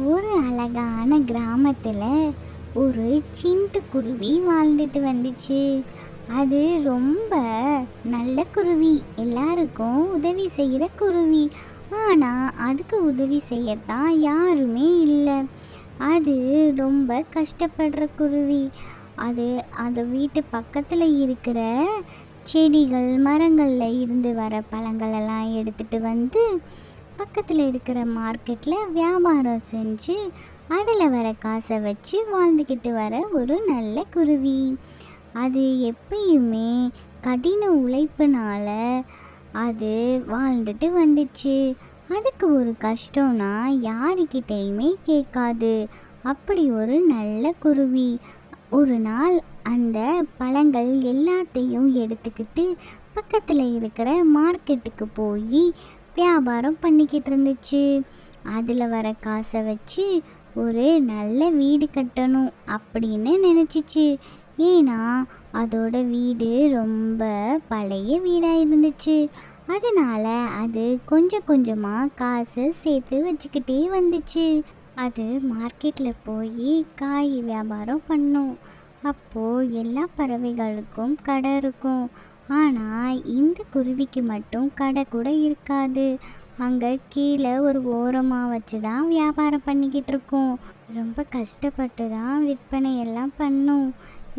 ஒரு அழகான கிராமத்தில் ஒரு சிட்டுக்குருவி வாழ்ந்துட்டு வந்துச்சு. அது ரொம்ப நல்ல குருவி, எல்லாருக்கும் உதவி செய்கிற குருவி. ஆனால் அதுக்கு உதவி செய்யத்தான் யாருமே இல்லை. அது ரொம்ப கஷ்டப்படுற குருவி. அது அது வீட்டு பக்கத்தில் இருக்கிற செடிகள் மரங்களில் இருந்து வர பழங்களெல்லாம் எடுத்துகிட்டு வந்து பக்கத்தில் இருக்கிற மார்க்கெட்டில் வியாபாரம் செஞ்சு அதில் வர காசை வச்சு வாழ்ந்துக்கிட்டு வர ஒரு நல்ல குருவி. அது எப்பயுமே கடின உழைப்புனால அது வாழ்ந்துட்டு வந்துச்சு. அதுக்கு ஒரு கஷ்டம்னா யாருக்கிட்டையுமே கேட்காது. அப்படி ஒரு நல்ல குருவி. ஒரு நாள் அந்த பழங்கள் எல்லாத்தையும் எடுத்துக்கிட்டு பக்கத்தில் இருக்கிற மார்க்கெட்டுக்கு போய் வியாபாரம் பண்ணிக்கிட்டு இருந்துச்சு. அதில் வர காசை வச்சு ஒரு நல்ல வீடு கட்டணும் அப்படின்னு நினச்சிச்சு. ஏன்னா அதோட வீடு ரொம்ப பழைய வீடாக இருந்துச்சு. அதனால் அது கொஞ்சம் கொஞ்சமாக காசு சேர்த்து வச்சுக்கிட்டே வந்துச்சு. அது மார்க்கெட்டில் போய் காய் வியாபாரம் பண்ணும். அப்போது எல்லா பறவைகளுக்கும் கடை இருக்கும். ஆனால் இந்த குருவிக்கு மட்டும் கடை கூட இருக்காது. அங்கே கீழே ஒரு ஓரமாக வச்சு தான் வியாபாரம் பண்ணிக்கிட்டு இருக்கோம். ரொம்ப கஷ்டப்பட்டு தான் விற்பனை எல்லாம் பண்ணும்.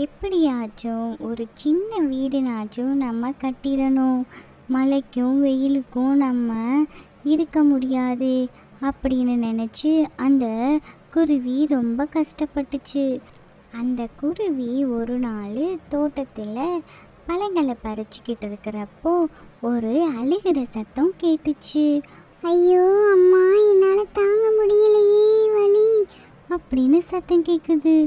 எப்படியாச்சும் ஒரு சின்ன வீடுனாச்சும் நம்ம கட்டிடணும். மழைக்கும் வெயிலுக்கும் நம்ம இருக்க முடியாது அப்படின்னு நினச்சி அந்த குருவி ரொம்ப கஷ்டப்பட்டுச்சு. அந்த குருவி ஒரு நாள் தோட்டத்தில் பழங்களை பறிச்சுக்கிட்டு இருக்கிறப்போ ஒரு அழுகிற சத்தம் கேட்டுச்சு. ஐயோ அம்மா, என்னால் தாங்க முடியலையே, வலி அப்படின்னு சத்தம் கேட்குது.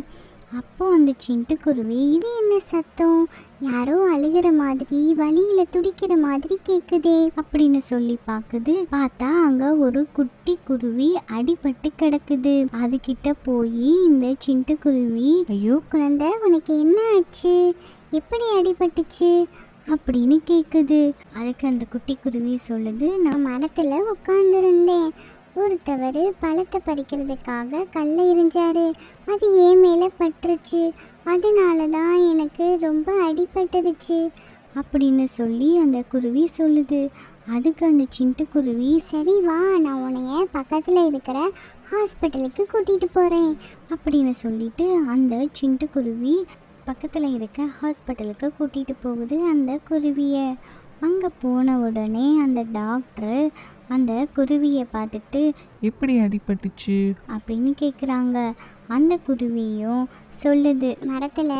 அப்போ அந்த சிட்டுக்குருவி, இது என்ன சத்தம், யாரோ அழுகிற மாதிரி வலியில் துடிக்கிற மாதிரி கேட்குதே அப்படின்னு சொல்லி பார்த்தா அங்கே ஒரு குட்டி குருவி அடிபட்டு கிடக்குது. அதுகிட்ட போய் இந்த சிட்டுக்குருவி, ஐயோ குழந்தை, உனக்கு என்ன ஆச்சு, எப்படி அடிபட்டுச்சு அப்படின்னு கேட்குது. அதுக்கு அந்த குட்டி குருவி சொல்லுது, நான் மரத்தில் உட்காந்துருந்தேன். ஒருத்தவர் பழத்தை பறிக்கிறதுக்காக கல்லை எறிஞ்சாரு. அது ஏன் மேலே பட்டுருச்சு. அதனால தான் எனக்கு ரொம்ப அடிபட்டுருச்சு அப்படின்னு சொல்லி அந்த குருவி சொல்லுது. அதுக்கு அந்த சிட்டுக்குருவி, சரி வா, நான் உன்னைய பக்கத்தில் இருக்கிற ஹாஸ்பிட்டலுக்கு கூட்டிகிட்டு போகிறேன் அப்படின்னு சொல்லிட்டு அந்த சிட்டுக்குருவி பக்கத்தில் இருக்க ஹாஸ்பிட்டலுக்கு கூட்டிகிட்டு போகுது அந்த குருவியை. அங்கே போன உடனே அந்த டாக்டர் அந்த குருவியை பார்த்துட்டு, எப்படி அடிபட்டுச்சு அப்படின்னு கேட்குறாங்க. அந்த குருவியும் சொல்லுது, மரத்தில்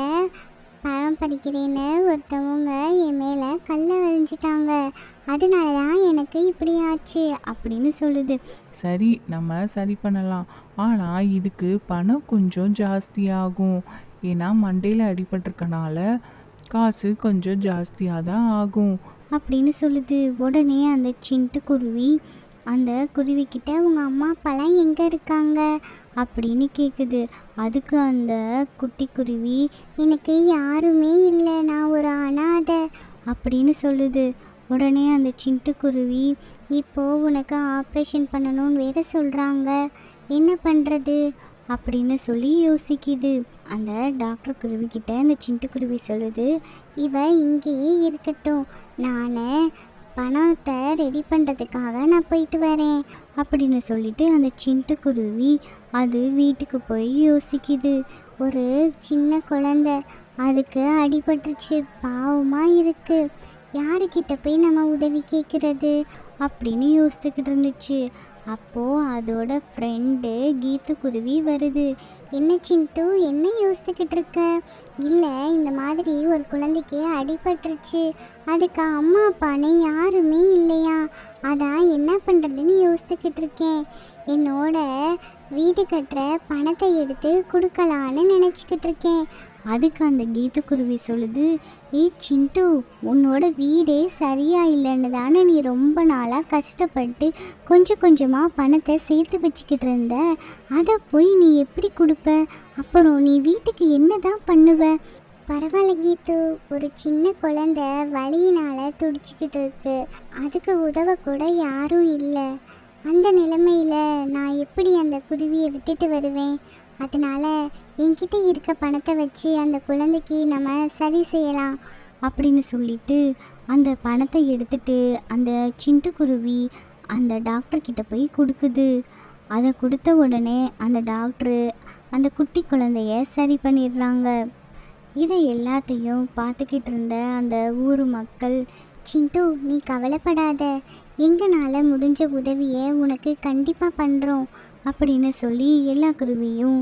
பழம் பறிக்கிறேன்னு ஒருத்தவங்க என் மேலே கல்லை வரைஞ்சிட்டாங்க, அதனால தான் எனக்கு இப்படி ஆச்சு அப்படின்னு சொல்லுது. சரி, நம்ம சரி பண்ணலாம். ஆனால் இதுக்கு பணம் கொஞ்சம் ஜாஸ்தியாகும். ஏன்னா மண்டையில் அடிபட்டிருக்கனால காசு கொஞ்சம் ஜாஸ்தியாக தான் ஆகும் அப்படின்னு சொல்லுது. உடனே அந்த சிட்டுக்குருவி அந்த குருவிக்கிட்ட, உங்கள் அம்மா அப்பாலாம் எங்கே இருக்காங்க அப்படின்னு கேட்குது. அதுக்கு அந்த குட்டி குருவி, எனக்கு யாருமே இல்லை, நான் ஒரு அனாதை அப்படின்னு சொல்லுது. உடனே அந்த சிட்டுக்குருவி, இப்போது உனக்கு ஆப்ரேஷன் பண்ணணும்னு வேற சொல்கிறாங்க, என்ன பண்ணுறது அப்படின்னு சொல்லி யோசிக்குது. அந்த டாக்டர் குருவிக்கிட்ட அந்த சிட்டுக்குருவி சொல்லுது, இவ இங்கேயே இருக்கட்டும், நான் பணத்தை ரெடி பண்ணுறதுக்காக நான் போயிட்டு வரேன் அப்படின்னு சொல்லிட்டு அந்த சிட்டுக்குருவி அது வீட்டுக்கு போய் யோசிக்குது. ஒரு சின்ன குழந்தை, அதுக்கு அடிபட்டுருச்சு, பாவமாக இருக்குது, யாருக்கிட்ட போய் நம்ம உதவி கேட்குறது அப்படின்னு யோசித்துக்கிட்டு இருந்துச்சு. அப்போது அதோட ஃப்ரெண்டு கீத்துக்குருவி வருது. என்ன சிண்டு, என்ன யோசித்துக்கிட்டு இருக்க? இல்லை, இந்த மாதிரி ஒரு குழந்தைக்கு அடிபட்டுருச்சு, அதுக்கு அம்மா அப்பான்னு யாருமே இல்லையா, அதான் என்ன பண்ணுறதுன்னு யோசித்துக்கிட்டு இருக்கேன். என்னோட வீடு கட்டுற பணத்தை எடுத்து கொடுக்கலான்னு நினச்சிக்கிட்டு இருக்கேன். அதுக்கு அந்த கீத்துக்குருவி சொல்லுது, சிண்டு, உன்னோட வீடே சரியா இல்லைன்னு தானே நீ ரொம்ப நாளாக கஷ்டப்பட்டு கொஞ்சம் கொஞ்சமாக பணத்தை சேர்த்து வச்சுக்கிட்டு இருந்த, அதை போய் நீ எப்படி கொடுப்ப, அப்புறம் நீ வீட்டுக்கு என்ன தான் பண்ணுவ? பரவாயில்ல கீத்து, ஒரு சின்ன குழந்தை வலியினால் துடிச்சிக்கிட்டு இருக்கு, அதுக்கு உதவ கூட யாரும் இல்லை, அந்த நிலைமையில நான் எப்படி அந்த குருவியை விட்டுட்டு வருவேன்? அதனால என்கிட்ட இருக்க பணத்தை வச்சு அந்த குழந்தைக்கு நம்ம சரி செய்யலாம் அப்படின்னு சொல்லிட்டு அந்த பணத்தை எடுத்துட்டு அந்த சிட்டுக்குருவி அந்த டாக்டர் கிட்ட போய் கொடுக்குது. அதை கொடுத்த உடனே அந்த டாக்டரு அந்த குட்டி குழந்தைய சரி பண்ணிடுறாங்க. இதை எல்லாத்தையும் பார்த்துக்கிட்டு இருந்த அந்த ஊர் மக்கள், சிண்டு நீ கவலைப்படாத, எங்களால் முடிஞ்ச உதவியை உனக்கு கண்டிப்பாக பண்ணுறோம் அப்படின்னு சொல்லி எல்லா குருவியும்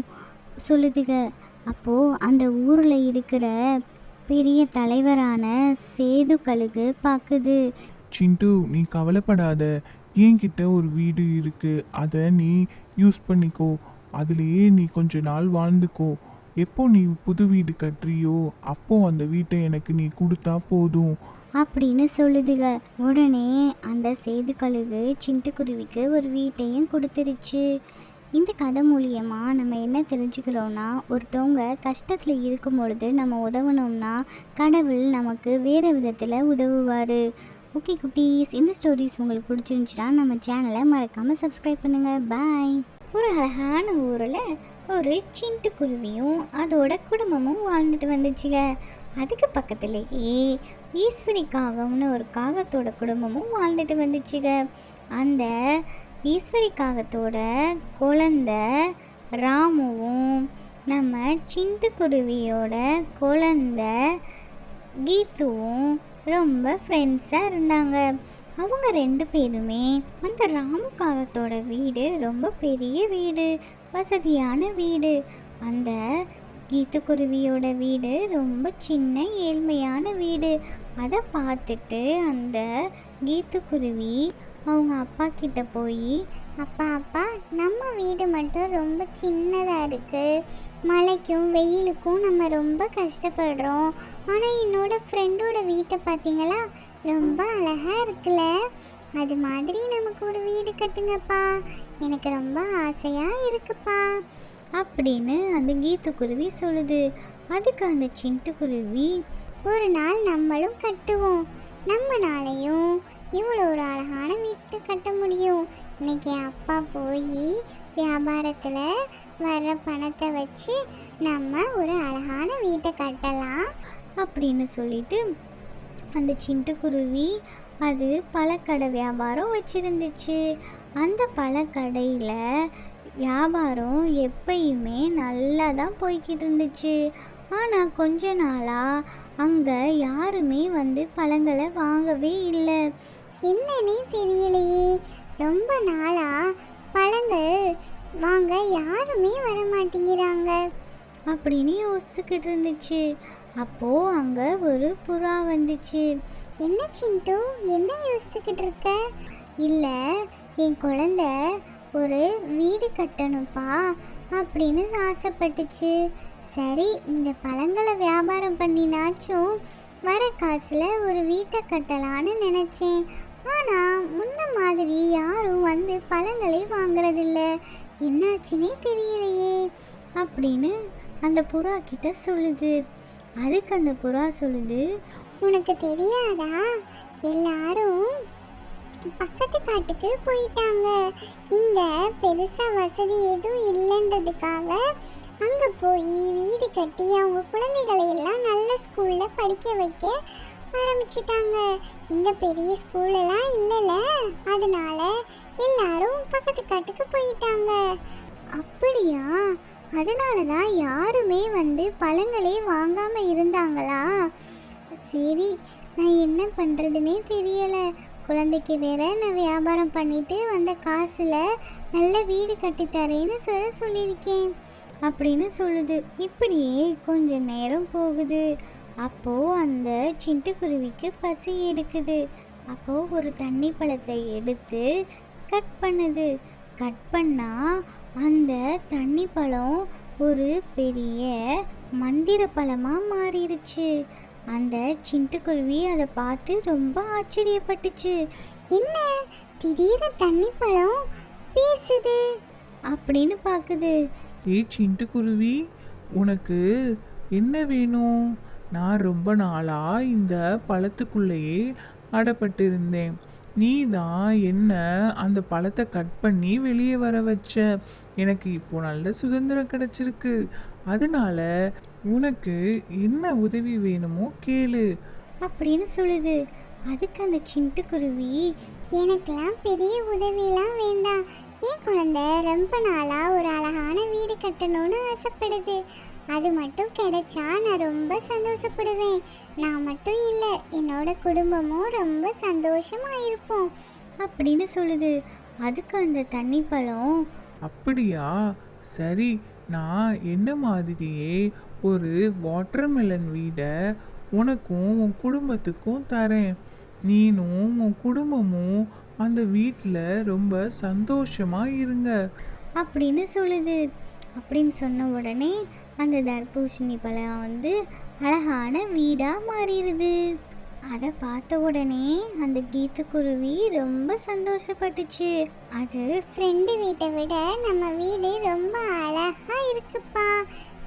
சொல்லுதுக. அப்போது அந்த ஊரில் இருக்கிற பெரிய தலைவரான சேது கழுகு பார்க்குது. சிண்டு நீ கவலைப்படாத, என்கிட்ட ஒரு வீடு இருக்கு, அதை நீ யூஸ் பண்ணிக்கோ, அதுலேயே நீ கொஞ்ச நாள் வாழ்ந்துக்கோ. எப்போ நீ புது வீடு கட்டுறியோ அப்போ அந்த வீட்டை எனக்கு நீ கொடுத்தா போதும் அப்படின்னு சொல்லுதுக. உடனே அந்த சேது கழுகு சிட்டுக்குருவிக்கு ஒரு வீட்டையும் கொடுத்துருச்சு. இந்த கதை மூலியமாக நம்ம என்ன தெரிஞ்சுக்கிறோன்னா, ஒருத்தவங்க கஷ்டத்தில் இருக்கும் பொழுது நம்ம உதவணும்னா கடவுள் நமக்கு வேறு விதத்தில் உதவுவார். ஓகே குட்டீஸ், இந்த ஸ்டோரிஸ் உங்களுக்கு பிடிச்சிருந்துச்சுன்னா நம்ம சேனலை மறக்காமல் சப்ஸ்கிரைப் பண்ணுங்கள். பாய். ஒரு அழகான ஊரில் ஒரு சிட்டுக்குருவியும் அதோட குடும்பமும் வாழ்ந்துட்டு வந்துச்சுங்க. அதுக்கு பக்கத்துலேயே ஈஸ்வரி காகம்னு ஒரு காகத்தோட குடும்பமும் வாழ்ந்துட்டு வந்துச்சுங்க. அந்த ஈஸ்வரி காகத்தோட குழந்தை ராமுவும் நம்ம சிட்டுக்குருவியோட குழந்தை கீத்துவும் ரொம்ப ஃப்ரெண்ட்ஸாக இருந்தாங்க. அவங்க ரெண்டு பேருமே அந்த ராமு காகத்தோட வீடு ரொம்ப பெரிய வீடு, வசதியான வீடு. அந்த கீத்துக்குருவியோட வீடு ரொம்ப சின்ன ஏழ்மையான வீடு. அதை பார்த்துட்டு அந்த கீத்துக்குருவி அவங்க அப்பா கிட்ட போய், அப்பா அப்பா நம்ம வீடு மட்டும் ரொம்ப சின்னதாக இருக்குது, மழைக்கும் வெயிலுக்கும் நம்ம ரொம்ப கஷ்டப்படுறோம். ஆனால் என்னோடய ஃப்ரெண்டோட வீட்டை பார்த்தீங்களா, ரொம்ப அழகாக இருக்குல்ல, அது மாதிரி நமக்கு ஒரு வீடு கட்டுங்கப்பா, எனக்கு ரொம்ப ஆசையாக இருக்குப்பா அப்படின்னு அந்த கீத்துக்குருவி சொல்லுது. அதுக்கு அந்த சிட்டுக்குருவி, ஒரு நாள் நம்மளும் கட்டுவோம், நம்மனாலையும் இவ்வளோ ஒரு அழகான வீட்டு கட்ட முடியும். இன்னைக்கு அப்பா போய் வியாபாரத்தில் வர்ற பணத்தை வச்சு நம்ம ஒரு அழகான வீட்டை கட்டலாம் அப்படின்னு சொல்லிட்டு அந்த சிட்டுக்குருவி அது பழக்கடை வியாபாரம் வச்சுருந்துச்சு. அந்த பழக்கடையில் வியாபாரம் எப்பயுமே நல்லா தான் போய்கிட்டு இருந்துச்சு. ஆனால் கொஞ்ச நாளாக அங்கே யாருமே வந்து பழங்களை வாங்கவே இல்லை. என்னன்னே தெரியலையே, ரொம்ப நாளாக பழங்கள் வாங்க யாருமே வர மாட்டேங்கிறாங்க அப்படின்னு யோசிச்சுக்கிட்டு இருந்துச்சு. அப்போது அங்கே ஒரு புறா வந்துச்சு. என்ன சிண்டு, என்ன யோசிச்சுக்கிட்டு இருக்க? இல்லை, என் குழந்தை ஒரு வீடு கட்டணும்ப்பா அப்படின்னு ஆசைப்பட்டுச்சு. சரி, இந்த பழங்களை வியாபாரம் பண்ணினாச்சும் வர காசில் ஒரு வீட்டை கட்டலான்னு நினச்சேன். ஆனால் முன்ன மாதிரி யாரும் வந்து பழங்களே வாங்குறதில்ல, என்னாச்சுன்னே தெரியலையே அப்படின்னு அந்த புறா கிட்ட சொல்லுது. அதுக்கு அந்த புறா சொல்லுது, உனக்கு தெரியாதா, எல்லாரும் பக்கத்து காட்டுக்கு போயிட்டாங்க. இங்கே பெருசாக வசதி எதுவும் இல்லைன்றதுக்காக அங்கே போய் வீடு கட்டி அவங்க குழந்தைகளை எல்லாம் நல்ல ஸ்கூலில் படிக்க வைக்க ஆரம்பிச்சிட்டாங்க. இங்கே பெரிய ஸ்கூலெல்லாம் இல்லைல்ல, அதனால எல்லாரும் பக்கத்து காட்டுக்கு போயிட்டாங்க. அப்படியா? அதனால தான் யாருமே வந்து பழங்களே வாங்காமல் இருந்தாங்களா? சரி, நான் என்ன பண்ணுறதுனே தெரியலை. குழந்தைக்கு வேற நான் வியாபாரம் பண்ணிட்டு வந்த காசில் நல்ல வீடு கட்டித்தரேன்னு சொல்லியிருக்கேன் அப்படின்னு சொல்லுது. இப்படியே கொஞ்ச நேரம் போகுது. அப்போது அந்த சிட்டுக்குருவிக்கு பசி எடுக்குது. அப்போது ஒரு தண்ணி பழத்தை எடுத்து கட் பண்ணுது. கட் பண்ணால் அந்த தண்ணி பழம் ஒரு பெரிய மந்திர பழமாக மாறிடுச்சு. அந்த சிட்டுக்குருவி அதை பார்த்து ரொம்ப ஆச்சரியப்பட்டுச்சு. என்ன, திடீர்னு தண்ணி பழம் பேசுது அப்படின்னு பார்க்குது. சிட்டுக்குருவி, உனக்கு என்ன வேணும்? நான் ரொம்ப நாளாக இந்த பழத்துக்குள்ளேயே அடப்பட்டிருந்தேன். நீ தான் என்ன அந்த பழத்தை கட் பண்ணி வெளியே வர வச்ச. எனக்கு இப்போ நல்ல சுதந்திரம் கிடைச்சிருக்கு. அதனால உனக்கு என்ன உதவி வேணுமோ கேளு. அப்படின்னு சொல்லுது. அதுக்கு அந்த சிட்டுக்குருவி, எனக்கெல்லாம் பெரிய உதவியெல்லாம் வேண்டாம், என் குழந்தை ரொம்ப நாளாக ஒரு அழகான வீடு கட்டணும்னு ஆசைப்படுது. அது மட்டும் கிடைச்சா நான் ரொம்ப சந்தோஷப்படுவேன். நான் மட்டும் இல்லை, என்னோட குடும்பமும் ரொம்ப சந்தோஷமாக இருப்போம் அப்படின்னு சொல்லுது. அதுக்கு அந்த தண்ணி பழம், அப்படியா, சரி, நான் என்ன மாதிரியே ஒரு வாட்டர்மெலன் வீடை உனக்கும் உன் குடும்பத்துக்கும் தரேன். நீனும் உன் குடும்பமும் அந்த வீட்டில் ரொம்ப சந்தோஷமா இருங்க. அப்படின்னு சொல்லுது. அப்படின்னு சொன்ன உடனே அந்த தர்பூசணி பழம் வந்து அழகான வீடாக மாறிடுது. அதை பார்த்த உடனே அந்த கீத்துக்குருவி ரொம்ப சந்தோஷப்பட்டுச்சு. அது, ஃப்ரெண்டு வீட்டை விட நம்ம வீடு ரொம்ப அழகாக இருக்குப்பா,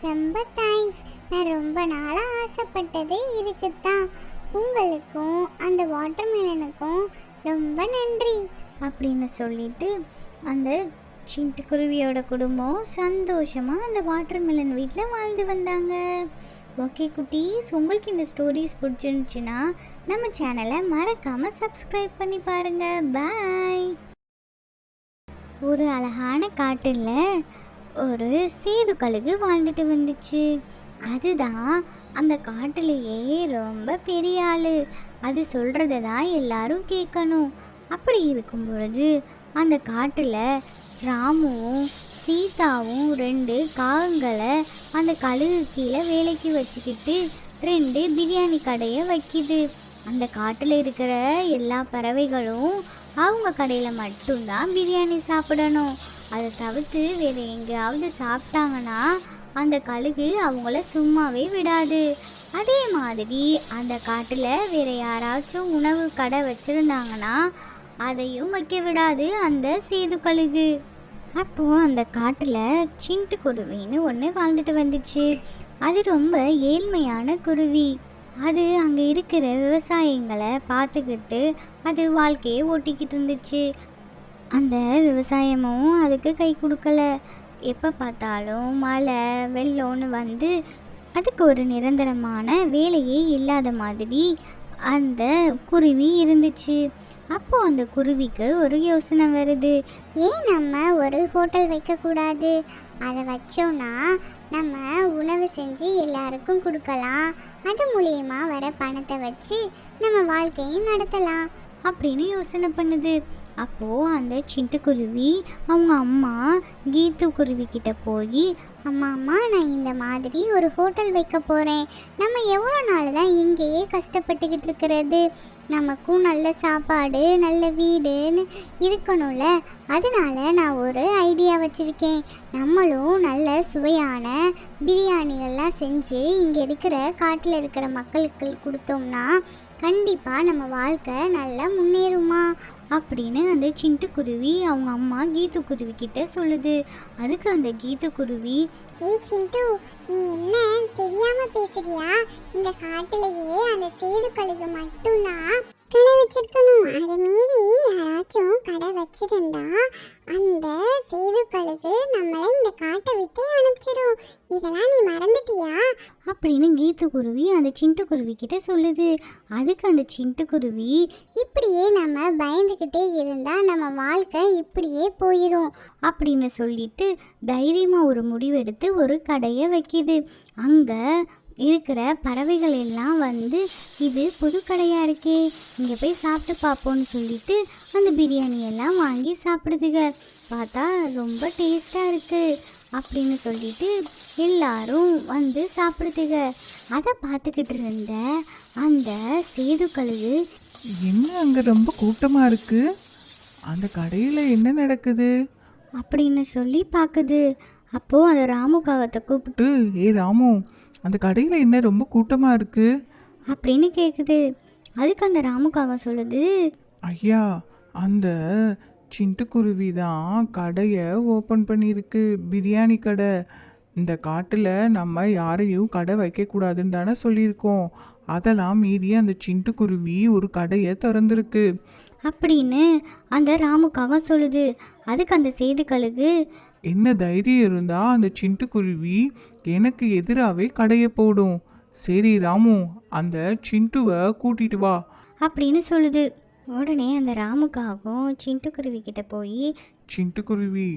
ரொம்ப தேங்க்ஸ். நான் ரொம்ப நாளாக ஆசைப்பட்டது இதுக்கு தான். உங்களுக்கும் அந்த வாட்டர்மெலனுக்கும் ரொம்ப நன்றி அப்படின்னு சொல்லிட்டு அந்த சிட்டுக்குருவியோட குடும்பம் சந்தோஷமாக அந்த வாட்டர்மெலன் வீட்டில் வாழ்ந்து வந்தாங்க. ஓகே குட்டீஸ், உங்களுக்கு இந்த ஸ்டோரிஸ் பிடிச்சிருந்துச்சுன்னா நம்ம சேனலை மறக்காமல் சப்ஸ்கிரைப் பண்ணி பாருங்கள். பாய். ஒரு அழகான காட்டில் ஒரு சேது கழுகு வாழ்ந்துட்டு வந்துச்சு. அதுதான் அந்த காட்டிலேயே ரொம்ப பெரிய ஆள். அது சொல்கிறத தான் எல்லாரும் கேட்கணும். அப்படி இருக்கும் பொழுது அந்த காட்டில் ராமுவும் சீதாவும் 2 காகங்களை அந்த கழுகு கீழே வேலைக்கு வச்சுக்கிட்டு 2 பிரியாணி கடையை வைக்கிது. அந்த காட்டில் இருக்கிற எல்லா பறவைகளும் அவங்க கடையில் மட்டும்தான் பிரியாணி சாப்பிடணும். அதை தவிர்த்து வேறு எங்கேயாவது சாப்பிட்டாங்கன்னா அந்த கழுகு அவங்கள சும்மாவே விடாது. அதே மாதிரி அந்த காட்டில் வேறு யாராச்சும் உணவு கடை வச்சுருந்தாங்கன்னா அதையும் வைக்க விடாது அந்த சேது கழுகு. அப்போது அந்த காட்டில் சிட்டுக்குருவின்னு ஒன்று வாழ்ந்துட்டு வந்துச்சு. அது ரொம்ப ஏழ்மையான குருவி. அது அங்கே இருக்கிற விவசாயிங்களை பார்த்துக்கிட்டு அது வாழ்க்கையை ஓட்டிக்கிட்டு இருந்துச்சு. அந்த விவசாயமும் அதுக்கு கை கொடுக்கல. எப்போ பார்த்தாலும் மழை வெள்ளம்னு வந்து அதுக்கு ஒரு நிரந்தரமான வேலையே இல்லாத மாதிரி அந்த குருவி இருந்துச்சு. அப்போது அந்த குருவிக்கு ஒரு யோசனை வருது. ஏன் நம்ம ஒரு ஹோட்டல் வைக்கக்கூடாது? அதை வச்சோன்னா நம்ம உணவு செஞ்சு எல்லாருக்கும் கொடுக்கலாம். அது மூலியமா வர பணத்தை வச்சு நம்ம வாழ்க்கையும் நடத்தலாம் அப்படின்னு யோசனை பண்ணுது. அப்போது அந்த சிட்டுக்குருவி அவங்க அம்மா கீத்து குருவி கிட்ட போய், அம்மா நான் இந்த மாதிரி ஒரு ஹோட்டல் வைக்க போகிறேன். நம்ம எவ்வளோ நாள் தான் இங்கேயே கஷ்டப்பட்டுக்கிட்டு இருக்கிறது? நமக்கும் நல்ல சாப்பாடு நல்ல வீடுன்னு இருக்கணும்ல. அதனால நான் ஒரு ஐடியா வச்சுருக்கேன். நம்மளும் நல்ல சுவையான பிரியாணிகள்லாம் செஞ்சு இங்கே இருக்கிற காட்டில் இருக்கிற மக்களுக்கு கொடுத்தோம்னா கண்டிப்பாக நம்ம வாழ்க்கை நல்லா முன்னேறுமா அப்படின்னு அந்த சிட்டுக்குருவி அவங்க அம்மா கீத்துக்குருவி கிட்ட சொல்லுது. அதுக்கு அந்த கீத்துக்குருவி, ஏய் சிண்டு, நீ என்ன தெரியாம பேசுறியா? இந்த காட்டிலேயே அந்த சேது கழுகு மட்டும்தான் கடை வச்சிருக்கணும். அதை மீறி யாராச்சும் கடை வச்சிருந்தா அந்த சேது கழுகு நம்மளை இந்த காட்டை விட்டு அனுப்பிச்சிடும். இதெல்லாம் நீ மறந்துட்டியா அப்படின்னு கீத்துக்குருவி அந்த சிட்டுக்குருவி கிட்ட சொல்லுது. அதுக்கு அந்த சிட்டுக்குருவி, இப்படியே நம்ம பயந்துக்கிட்டே இருந்தால் நம்ம வாழ்க்கை இப்படியே போயிடும் அப்படின்னு சொல்லிட்டு தைரியமாக ஒரு முடிவெடுத்து ஒரு கடையை வைக்கிது. அங்கே இருக்கிற பறவைகள் எல்லாம் வந்து, இது புது கடையாக இருக்கே, இங்கே போய் சாப்பிட்டு பார்ப்போன்னு சொல்லிட்டு அந்த பிரியாணியெல்லாம் வாங்கி சாப்பிடுதுங்க. பார்த்தா ரொம்ப டேஸ்ட்டாக இருக்குது அப்படின்னு சொல்லிட்டு எல்லாரும் வந்து சாப்பிடுதுங்க. அதை பார்த்துக்கிட்டு இருந்த அந்த சேது கழுகு, என்ன அங்கே ரொம்ப கூட்டமாக இருக்கு, அந்த கடையில் என்ன நடக்குது அப்படின்னு சொல்லி பார்க்குது. அப்போது அந்த ராமு காகத்தை கூப்பிட்டு, ஏ ராமு, அந்த கடையில் என்ன ரொம்ப கூட்டமாக இருக்கு அப்படின்னு கேட்குது. அதுக்கு அந்த ராமு காகம் சொல்லுது, ஐயா, அந்த சிட்டுக்குருவி தான் கடையை ஓப்பன் பண்ணியிருக்கு, பிரியாணி கடை. இந்த காட்டில் நம்ம யாரையும் கடை வைக்கக்கூடாதுன்னு தானே சொல்லியிருக்கோம். அதெல்லாம் மீறி அந்த சிட்டுக்குருவி ஒரு கடையை திறந்துருக்கு. அப்படின்னு அந்த ராமுக்காக சொல்லுது. அதுக்கு அந்த சேதுக்கழுகு, என்ன தைரியம் இருந்தா அந்த சிண்டுக்குருவி எனக்கு எதிராகவே கடைய போடும். சரி ராமு, அந்த சிண்டுவை கூட்டிட்டு வா. அப்படின்னு சொல்லுது. உடனே அந்த ராமுக்காகவும் சிண்டுக்குருவி கிட்ட போய், சிண்டுக்குருவி,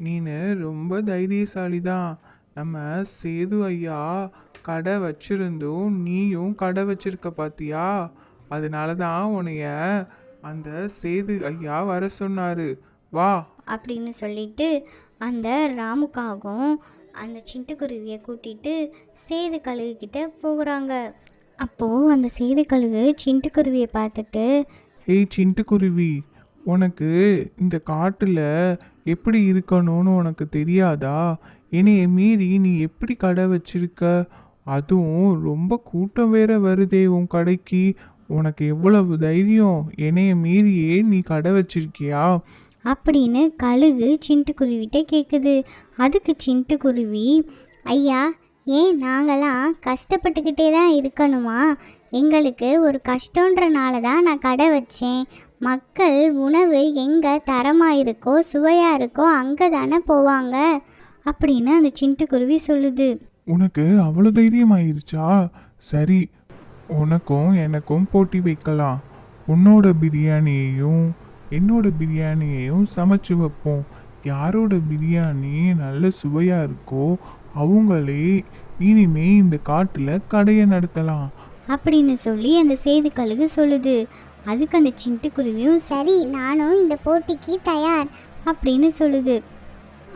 நீனு ரொம்ப தைரியசாலி தான். நம்ம சேது ஐயா கடை வச்சிருந்தோம், நீயும் கடை வச்சிருக்க பாத்தியா? அதனால தான் உன்னைய அந்த சேது ஐயா வர சொன்னாரு. வா. அப்படின்னு சொல்லிட்டு அந்த ராமுக்காகவும் அந்த சிண்டுக்குருவியை கூட்டிட்டு சேதுக்கழுகு கிட்ட போகிறாங்க. அப்போது அந்த சேதுக்கழுகு சிண்டுக்குருவியை பார்த்துட்டு, ஏய் சிண்டுக்குருவி, உனக்கு இந்த காட்டில் எப்படி இருக்கணும்னு உனக்கு தெரியாதா? என்னைய மீறி நீ எப்படி கடை வச்சிருக்க? அதுவும் ரொம்ப கூட்டம் வேற வருதே உன் கடைக்கு. உனக்கு எவ்வளவு தைரியம்? என்னைய மீறியே நீ கடை வச்சிருக்கியா? அப்படின்னு கழுகு சிண்டுக்குருவிகிட்ட கேட்குது. அதுக்கு சிண்டுக்குருவி, ஐயா, ஏன் நாங்களாம் கஷ்டப்பட்டுக்கிட்டே தான் இருக்கணுமா? எங்களுக்கு ஒரு கஷ்டன்றனால தான் நான் கடை வச்சேன். மக்கள் உணவு எங்கே தரமாக இருக்கோ சுவையாக இருக்கோ அங்கே தானே போவாங்க அப்படின்னு அந்த சிண்டுக்குருவி சொல்லுது. உனக்கு அவ்வளோ தைரியம் ஆயிருச்சா? சரி, உனக்கும் எனக்கும் போட்டி வைக்கலாம். உன்னோட பிரியாணியையும் என்னோட பிரியாணியையும் சமைச்சு வைப்போம். யாரோட பிரியாணி நல்ல சுவையாக இருக்கோ அவங்களே இனிமே இந்த காட்டில் கடையை நடத்தலாம் அப்படின்னு சொல்லி அந்த சேதுக்கழுகு சொல்லுது. அதுக்கு அந்த சிண்டுக்குருவியும், சரி, நானும் இந்த போட்டிக்கு தயார் அப்படின்னு சொல்லுது.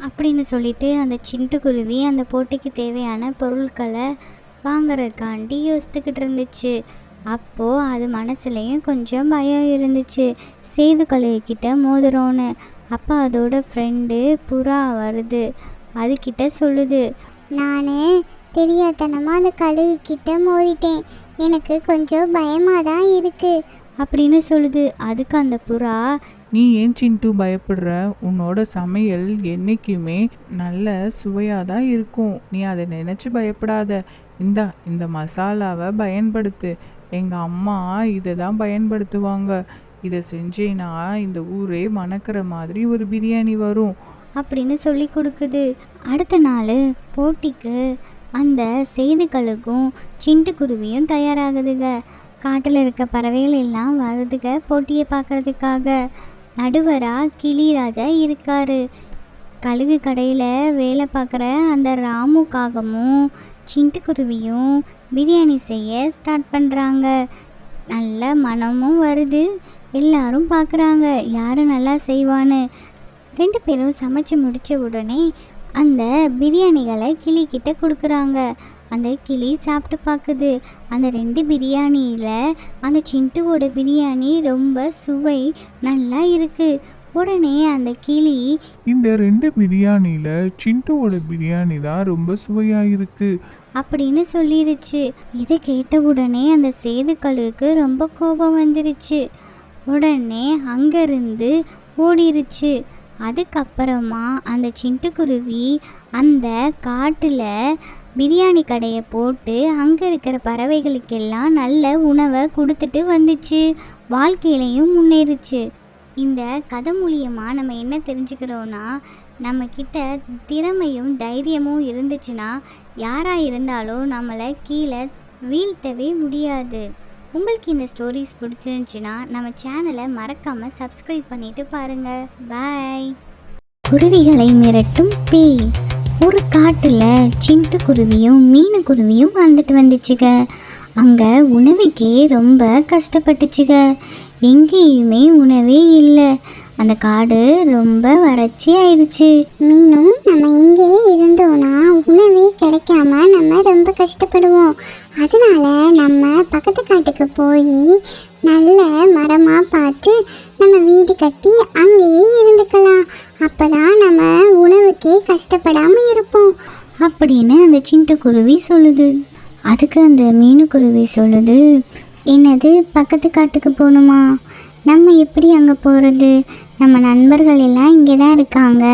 அப்படின்னு சொல்லிட்டு அந்த சிண்டுக்குருவி அந்த போட்டிக்கு தேவையான பொருட்களை வாங்குறதுக்காண்டி யோசித்துக்கிட்டு இருந்துச்சு. அப்போது அது மனசுலேயும் கொஞ்சம் பயம் இருந்துச்சு, சேதுக்கழுகுக்கிட்ட மோதுறோன்னு. அப்போ அதோட ஃப்ரெண்டு புறா வருது. அதுக்கிட்ட சொல்லுது, நான் தெரியாதனமாக அந்த கழுகுக்கிட்ட மோதிட்டேன். எனக்கு கொஞ்சம் பயமாக தான் இருக்குது அப்படின்னு சொல்லுது. அதுக்கு அந்த புறா, நீ ஏன் சிண்டு பயப்படுற? உன்னோட சமையல் என்றைக்குமே நல்ல சுவையாக தான் இருக்கும். நீ அதை நினச்சி பயப்படாத. இந்த மசாலாவை பயன்படுத்து. எங்கள் அம்மா இதை தான் பயன்படுத்துவாங்க. இதை செஞ்சேன்னா இந்த ஊரே மணக்கிற மாதிரி ஒரு பிரியாணி வரும் அப்படின்னு சொல்லி கொடுக்குது. அடுத்த நாள் போட்டிக்கு அந்த சேதுக்கழுகும் சிண்டுக்குருவியும் தயாராகுதுங்க. காட்டில் இருக்க பறவைகள் எல்லாம் வருதுங்க போட்டியை பார்க்குறதுக்காக. நடுவராக கிளிராஜா இருக்காரு. கழுகு கடையில் வேலை பார்க்குற அந்த ராமுக்காகவும் சிண்டுக்குருவியும் பிரியாணி செய்ய ஸ்டார்ட் பண்ணுறாங்க. நல்ல மனமும் வருது. எல்லாரும் பார்க்குறாங்க யார் நல்லா செய்வான்னு. 2 பேரும் சமைச்சு முடித்த உடனே அந்த பிரியாணிகளை கிளிக்கிட்ட கொடுக்குறாங்க. அந்த கிளி சாப்பிட்டு பார்க்குது. அந்த 2 பிரியாணியில் அந்த சிண்டுவோட பிரியாணி ரொம்ப சுவை நல்லா இருக்குது. உடனே அந்த கிளி, இந்த 2 பிரியாணியில் சிண்டுவோட பிரியாணி தான் ரொம்ப சுவையாக இருக்கு அப்படின்னு சொல்லிருச்சு. இதை கேட்ட உடனே அந்த சேதுக்கழுகுக்கு ரொம்ப கோபம் வந்துருச்சு. உடனே அங்கேருந்து ஓடிருச்சு. அதுக்கப்புறமா அந்த சிண்டுக்குருவி அந்த காட்டில் பிரியாணி கடையை போட்டு அங்கே இருக்கிற பறவைகளுக்கெல்லாம் நல்ல உணவை கொடுத்துட்டு வந்துச்சு. வாழ்க்கையிலையும் முன்னேறிச்சு. இந்த கதை மூலியமாக நம்ம என்ன தெரிஞ்சுக்கிறோன்னா, நம்மக்கிட்ட திறமையும் தைரியமும் இருந்துச்சுன்னா யாராக இருந்தாலும் நம்மளை கீழே வீழ்த்தவே முடியாது. உங்களுக்கு இந்த ஸ்டோரிஸ் பிடிச்சிருந்துச்சுன்னா நம்ம சேனலை மறக்காமல் சப்ஸ்கிரைப் பண்ணிட்டு பாருங்கள். பாய். குருவிகளை மிரட்டும் பேய். ஒரு காட்டில் சிண்டுக்குருவியும் மீனுக்குருவியும் வாழ்ந்துட்டு வந்துச்சுங்க. அங்கே உணவுக்கே ரொம்ப கஷ்டப்பட்டுச்சுங்க. எங்கேயுமே உணவே இல்லை. அந்த காடு ரொம்ப வறட்சி ஆயிடுச்சு. மீனும் நம்ம இங்கேயே இருந்தோன்னா உணவே கிடைக்காம நம்ம ரொம்ப கஷ்டப்படுவோம். அதனால நம்ம பக்கத்து காட்டுக்கு போய் நல்ல மரமாக பார்த்து நம்ம வீடு கட்டி அங்கேயே இருந்துக்கலாம். அப்போதான் நம்ம உணவுக்கே கஷ்டப்படாமல் இருப்போம் அப்படின்னு அந்த சிண்டுக்குருவி சொல்லுது. அதுக்கு அந்த மீனுக்குருவி சொல்லுது, என்னது பக்கத்து காட்டுக்கு போகணுமா? நம்ம எப்படி அங்கே போகிறது? நம்ம நண்பர்கள் எல்லாம் இங்கே தான் இருக்காங்க.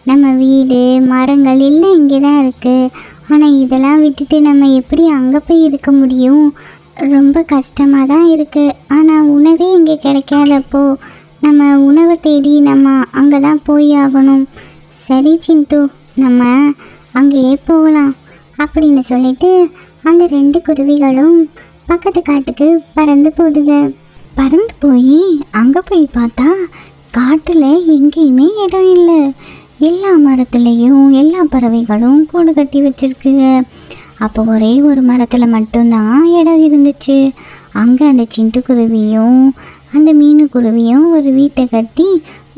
நம்ம வீடு மரங்கள் எல்லாம் இங்கே தான் இருக்குது. ஆனால் இதெல்லாம் விட்டுட்டு நம்ம எப்படி அங்கே போய் இருக்க முடியும்? ரொம்ப கஷ்டமாக தான் இருக்குது. ஆனால் உணவே இங்கே கிடைக்காதப்போ நம்ம உணவை தேடி நம்ம அங்கே தான் போய் ஆகணும். சரி சிண்டு, நம்ம அங்கேயே போகலாம் அப்படின்னு சொல்லிட்டு அந்த 2 குருவிகளும் பக்கத்து காட்டுக்கு பறந்து போகுதுங்க. பறந்து போய் அங்கே போய் பார்த்தா காட்டில் எங்கேயுமே இடம் இல்லை. எல்லா மரத்துலேயும் எல்லா பறவைகளும் கூடு கட்டி வச்சுருக்குங்க. அப்போ ஒரே ஒரு மரத்தில் மட்டும்தான் இடம் இருந்துச்சு. அங்கே அந்த சிட்டுக்குருவியும் அந்த மீனுக்குருவியும் ஒரு வீட்டை கட்டி